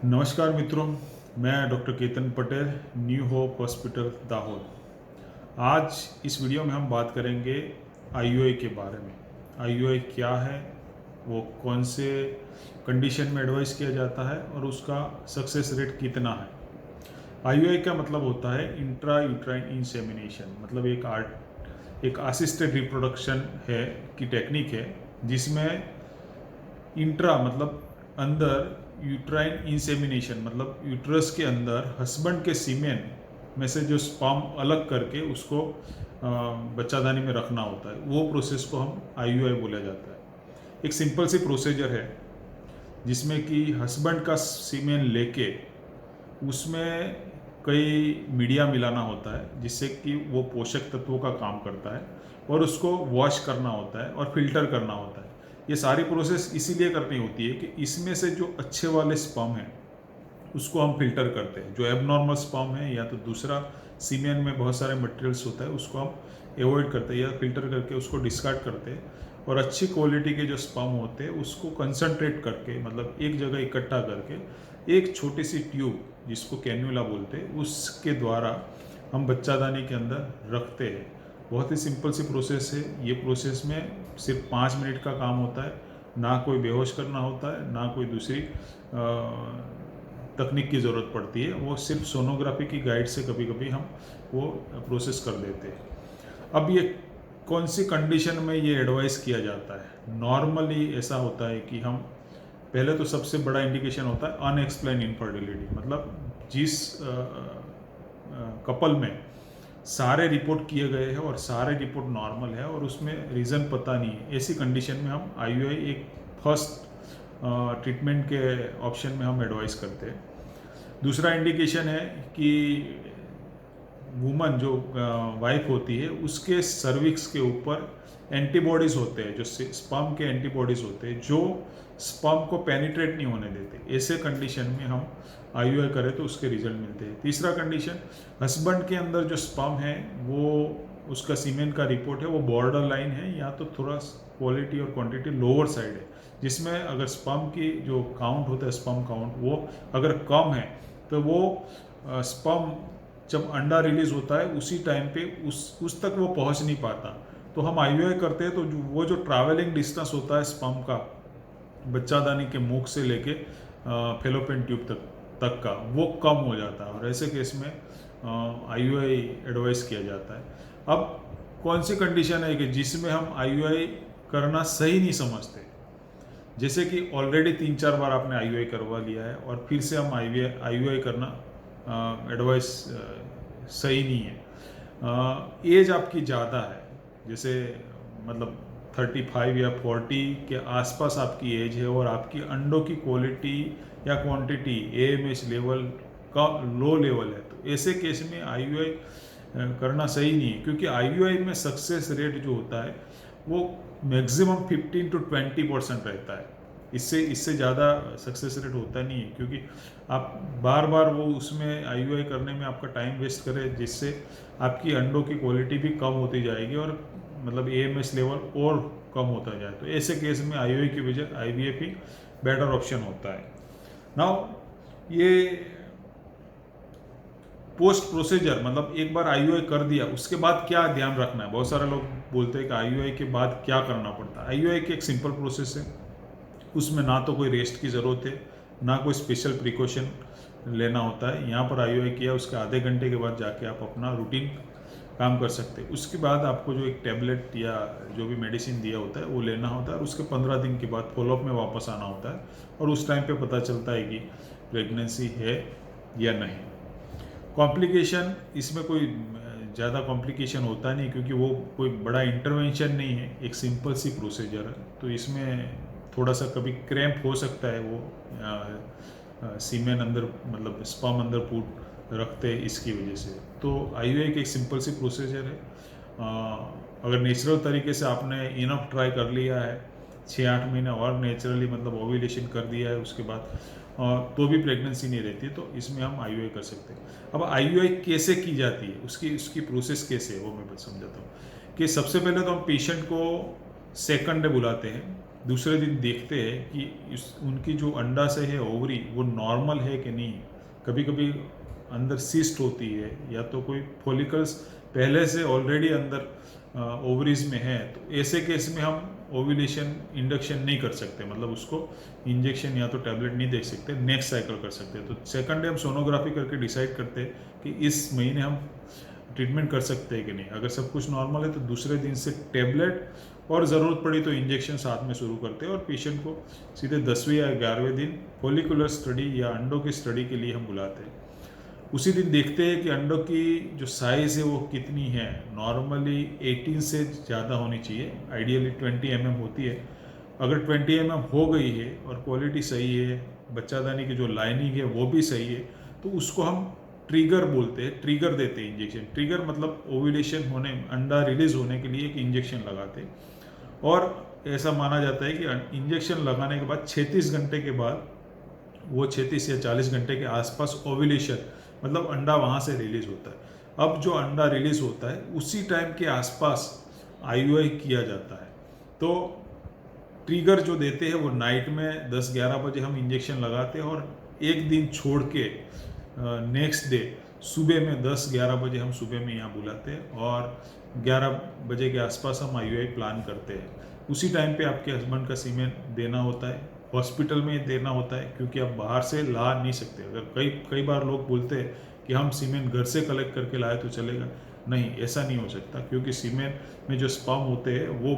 नमस्कार मित्रों, मैं doctor Ketan Patel, new hope hospital Dahod. आज इस वीडियो में हम बात करेंगे आईयूआई के बारे में। आईयूआई क्या है, वो कौन से कंडीशन में एडवाइस किया जाता है और उसका सक्सेस रेट कितना है। आईयूआई का मतलब होता है इंट्रा यूट्राइन इंसेमिनेशन, मतलब एक असिस्टेड रिप्रोडक्शन है की टेक्निक है जिसमें इंट्रा मतलब अंदर यूट्राइन इंसेमिनेशन मतलब यूट्रस के अंदर हस्बैंड के सीमेन में से जो स्पर्म अलग करके उसको बच्चादानी में रखना होता है, वो प्रोसेस को हम आईयूआई बोला जाता है। एक सिंपल सी प्रोसीजर है जिसमें कि हस्बैंड का सीमेन लेके उसमें कई मीडिया मिलाना होता है जिससे कि वो पोषक तत्वों का काम करता है और उसको वॉश करना होता है और फिल्टर करना होता है। ये सारी प्रोसेस इसीलिए करनी होती है कि इसमें से जो अच्छे वाले स्पर्म हैं उसको हम फिल्टर करते हैं। जो एबनॉर्मल स्पर्म है या तो दूसरा सीमेन में बहुत सारे मटेरियल्स होता है उसको हम एवॉइड करते हैं या फिल्टर करके उसको डिस्कार्ड करते हैं और अच्छी क्वालिटी के जो स्पर्म होते हैं उसको कंसंट्रेट करके मतलब एक जगह इकट्ठा करके एक छोटी सी ट्यूब जिसको कैन्युला बोलते हैं उसके द्वारा हम बच्चादानी के अंदर रखते हैं। बहुत ही सिंपल सी प्रोसेस है। ये प्रोसेस में सिर्फ 5 मिनट का काम होता है, ना कोई बेहोश करना होता है, ना कोई दूसरी तकनीक की ज़रूरत पड़ती है। वो सिर्फ सोनोग्राफी की गाइड से कभी कभी हम वो प्रोसेस कर देते हैं। अब ये कौन सी कंडीशन में ये एडवाइस किया जाता है? नॉर्मली ऐसा होता है कि हम पहले तो सबसे बड़ा इंडिकेशन होता है अनएक्सप्लेन इनफर्टिलिटी, मतलब जिस कपल में सारे रिपोर्ट किए गए हैं और सारे रिपोर्ट नॉर्मल है और उसमें रीज़न पता नहीं है, ऐसी कंडीशन में हम आईयूआई एक फर्स्ट ट्रीटमेंट के ऑप्शन में हम एडवाइस करते हैं। दूसरा इंडिकेशन है कि वुमन जो वाइफ होती है उसके सर्विक्स के ऊपर एंटीबॉडीज़ होते हैं, जो स्पर्म के एंटीबॉडीज़ होते हैं जो स्पर्म को पेनिट्रेट नहीं होने देते। ऐसे कंडीशन में हम आईयूआई करें तो उसके रिजल्ट मिलते हैं। तीसरा कंडीशन, हस्बैंड के अंदर जो स्पर्म है वो उसका सीमेन का रिपोर्ट है वो बॉर्डर लाइन है या तो थोड़ा क्वालिटी और क्वांटिटी लोअर साइड है, जिसमें अगर स्पर्म की जो काउंट होता है स्पर्म काउंट वो अगर कम है तो वो स्पर्म जब अंडा रिलीज होता है उसी टाइम पे उस तक वो पहुंच नहीं पाता। तो हम आईयूआई करते हैं तो वो जो ट्रैवलिंग डिस्टेंस होता है स्पर्म का बच्चादानी के मुख से लेके फेलोपियन ट्यूब तक का वो कम हो जाता है और ऐसे केस में आईयूआई एडवाइस किया जाता है। अब कौन सी कंडीशन है कि जिसमें हम आईयूआई करना सही नहीं समझते, जैसे कि ऑलरेडी 3-4 बार आपने आईयूआई करवा लिया है और फिर से हम आईयूआई करना एडवाइस सही नहीं है। एज आपकी ज़्यादा है, जैसे मतलब 35 या 40 के आसपास आपकी एज है और आपकी अंडों की क्वालिटी या क्वांटिटी एएमएच लेवल का लो लेवल है, तो ऐसे केस में आईयूआई करना सही नहीं है, क्योंकि आईयूआई में सक्सेस रेट जो होता है वो मैक्सिमम 15 to 20% रहता है। इससे ज़्यादा सक्सेस रेट होता नहीं है, क्योंकि आप बार बार वो उसमें आईयूआई करने में आपका टाइम वेस्ट करें जिससे आपकी अंडों की क्वालिटी भी कम होती जाएगी और मतलब एएमएस लेवल और कम होता जाए। तो ऐसे केस में आईयूआई की वजह आईवीएफ ही बेटर ऑप्शन होता है। नाउ ये पोस्ट प्रोसीजर मतलब एक बार आईयूआई कर दिया उसके बाद क्या ध्यान रखना है। बहुत सारे लोग बोलते हैं कि आईयूआई के बाद क्या करना पड़ता है। आईयूआई की एक सिंपल प्रोसेस है, उसमें ना तो कोई रेस्ट की ज़रूरत है ना कोई स्पेशल प्रिकॉशन लेना होता है। यहाँ पर आईयूआई किया उसके आधे घंटे के बाद जाके आप अपना रूटीन काम कर सकते हैं। उसके बाद आपको जो एक टैबलेट या जो भी मेडिसिन दिया होता है वो लेना होता है और उसके 15 दिन के बाद फॉलोअप में वापस आना होता है और उस टाइम पे पता चलता है कि प्रेगनेंसी है या नहीं। कॉम्प्लिकेशन, इसमें कोई ज़्यादा कॉम्प्लिकेशन होता नहीं क्योंकि वो कोई बड़ा इंटरवेंशन नहीं है, एक सिंपल सी प्रोसीजर है। तो इसमें थोड़ा सा कभी क्रैम्प हो सकता है, वो सीमेन अंदर मतलब स्पर्म अंदर पुट रखते हैं इसकी वजह से। तो आईयूआई की एक सिंपल सी प्रोसीजर है। अगर नेचुरल तरीके से आपने इनफ ट्राई कर लिया है 6-8 महीने और नेचुरली मतलब ओव्यूलेशन कर दिया है उसके बाद तो भी प्रेगनेंसी नहीं रहती, तो इसमें हम आईयूआई कर सकते हैं। अब आईयूआई कैसे की जाती है, उसकी प्रोसेस कैसे है वो मैं समझाता हूँ। कि सबसे पहले तो हम पेशेंट को सेकंड डे बुलाते हैं, दूसरे दिन देखते हैं कि उनकी जो अंडाशय है ओवरी वो नॉर्मल है कि नहीं। कभी कभी अंदर सिस्ट होती है या तो कोई फॉलिकल्स पहले से ऑलरेडी अंदर ओवरीज में है, तो ऐसे केस में हम ओव्यूलेशन इंडक्शन नहीं कर सकते, मतलब उसको इंजेक्शन या तो टैबलेट नहीं दे सकते, नेक्स्ट साइकिल कर सकते हैं। तो सेकंड डे हम सोनोग्राफी करके डिसाइड करते हैं कि इस महीने हम ट्रीटमेंट कर सकते हैं कि नहीं। अगर सब कुछ नॉर्मल है तो दूसरे दिन से टैबलेट और ज़रूरत पड़ी तो इंजेक्शन साथ में शुरू करते हैं और पेशेंट को सीधे 10वें या 11वें दिन फॉलिकुलर स्टडी या अंडों की स्टडी के लिए हम बुलाते हैं। उसी दिन देखते हैं कि अंडों की जो साइज़ है वो कितनी है। नॉर्मली 18 से ज़्यादा होनी चाहिए, आइडियली 20 mm होती है। अगर 20 mm हो गई है और क्वालिटी सही है, बच्चादानी की जो लाइनिंग है वो भी सही है, तो उसको हम ट्रिगर बोलते हैं, ट्रिगर देते हैं इंजेक्शन। ट्रिगर मतलब ओव्यूलेशन होने, अंडा रिलीज होने के लिए एक इंजेक्शन लगाते हैं। और ऐसा माना जाता है कि इंजेक्शन लगाने के बाद 36 घंटे के बाद, वो 36 या 40 घंटे के आसपास ओव्यूलेशन मतलब अंडा वहाँ से रिलीज होता है। अब जो अंडा रिलीज होता है उसी टाइम के आसपास IUI किया जाता है। तो ट्रिगर जो देते हैं वो नाइट में 10-11 बजे हम इंजेक्शन लगाते हैं और एक दिन छोड़ के नेक्स्ट डे सुबह में 10-11 बजे हम सुबह में यहाँ बुलाते हैं और 11 बजे के आसपास हम IUI प्लान करते हैं। उसी टाइम पे आपके हस्बैंड का सीमेन देना होता है, हॉस्पिटल में देना होता है, क्योंकि आप बाहर से ला नहीं सकते। अगर कई बार लोग बोलते हैं कि हम सीमेन घर से कलेक्ट करके लाए तो चलेगा, नहीं, ऐसा नहीं हो सकता, क्योंकि सीमेन में जो स्पर्म होते हैं वो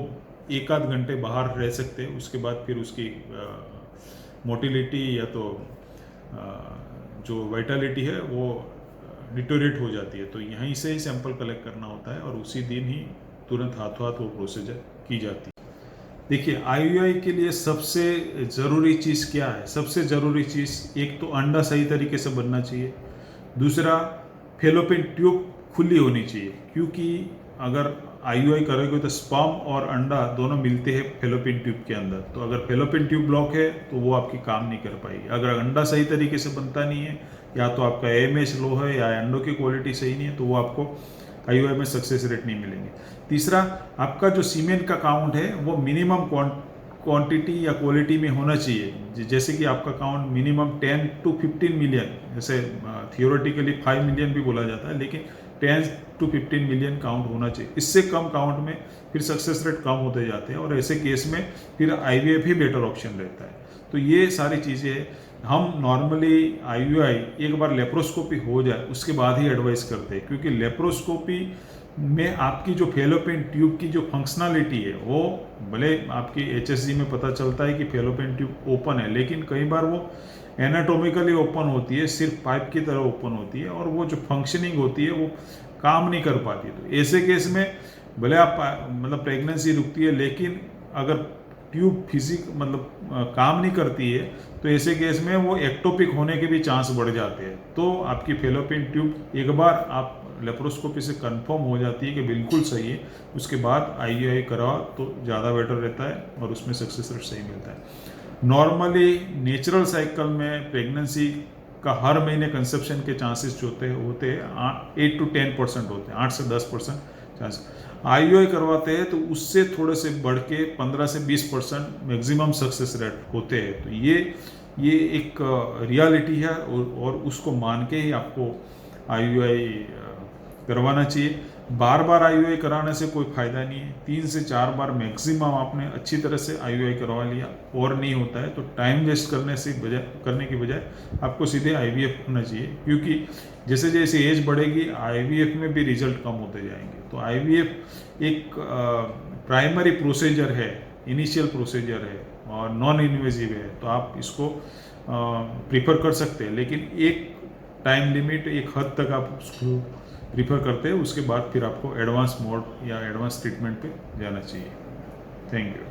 1-8 घंटे बाहर रह सकते हैं, उसके बाद फिर उसकी मोटिलिटी या तो जो वाइटलिटी है वो डिटोरेट हो जाती है। तो यहीं से ही सैंपल कलेक्ट करना होता है और उसी दिन ही तुरंत हाथों हाथ वो प्रोसीजर की जाती है। देखिए, IUI के लिए सबसे ज़रूरी चीज़ क्या है? सबसे ज़रूरी चीज़, एक तो अंडा सही तरीके से बनना चाहिए, दूसरा फेलोपियन ट्यूब खुली होनी चाहिए, क्योंकि अगर IUI करोगे तो स्पर्म और अंडा दोनों मिलते हैं फेलोपियन ट्यूब के अंदर। तो अगर फेलोपियन ट्यूब ब्लॉक है तो वो आपकी काम नहीं कर पाएगी। अगर अंडा सही तरीके से बनता नहीं है, या तो आपका AMH लो है या अंडों की क्वालिटी सही नहीं है, तो वो आपको IUI में सक्सेस रेट नहीं मिलेंगे। तीसरा, आपका जो सीमेन का काउंट है वो मिनिमम क्वांटिटी या क्वालिटी में होना चाहिए। जैसे कि आपका काउंट मिनिमम 10 to 15 मिलियन, जैसे थियोरेटिकली 5 मिलियन भी बोला जाता है, लेकिन 10 to 15 मिलियन काउंट होना चाहिए। इससे कम काउंट में फिर सक्सेस रेट कम होते जाते हैं और ऐसे केस में फिर IVF ही बेटर ऑप्शन रहता है। तो ये सारी चीज़ें हम नॉर्मली IUI एक बार लेप्रोस्कोपी हो जाए उसके बाद ही एडवाइस करते हैं, क्योंकि लेप्रोस्कोपी में आपकी जो फेलोपियन ट्यूब की जो फंक्शनलिटी है वो, भले आपकी HSG में पता चलता है कि फेलोपियन ट्यूब ओपन है, लेकिन कई बार वो एनाटोमिकली ओपन होती है, सिर्फ पाइप की तरह ओपन होती है और वो जो फंक्शनिंग होती है वो काम नहीं कर पाती। तो ऐसे केस में भले आप मतलब प्रेगनेंसी रुकती है, लेकिन अगर ट्यूब मतलब काम नहीं करती है, तो ऐसे केस में वो एक्टोपिक होने के भी चांस बढ़ जाते हैं। तो आपकी फेलोपियन ट्यूब एक बार आप लेप्रोस्कोपी से कंफर्म हो जाती है कि बिल्कुल सही है, उसके बाद IUI कराओ तो ज़्यादा बेटर रहता है और उसमें सक्सेस रेट सही मिलता है। नॉर्मली नेचुरल साइकिल में प्रेगनेंसी का हर महीने कंसेप्शन के चांसेस जो होते हैं 8 to 10% होते हैं, 8 से 10% चांस। IUI करवाते हैं तो उससे थोड़े से बढ़ के 15 से 20% मैक्सिमम सक्सेस रेट होते हैं। तो ये एक रियलिटी है और उसको मान के ही आपको IUI करवाना चाहिए। बार बार IUI कराने से कोई फ़ायदा नहीं है। 3 से 4 बार मैक्सिमम आपने अच्छी तरह से IUI करवा लिया और नहीं होता है तो टाइम वेस्ट करने की बजाय आपको सीधे IVF होना चाहिए, क्योंकि जैसे जैसे एज बढ़ेगी IVF में भी रिजल्ट कम होते जाएंगे। तो IVF एक प्राइमरी प्रोसीजर है, इनिशियल प्रोसीजर है और नॉन इन्वेजिव है, तो आप इसको प्रीफर कर सकते हैं, लेकिन एक टाइम लिमिट, एक हद तक आप उसको प्रीफर करते हैं। उसके बाद फिर आपको एडवांस मोड या एडवांस ट्रीटमेंट पे जाना चाहिए। Thank you.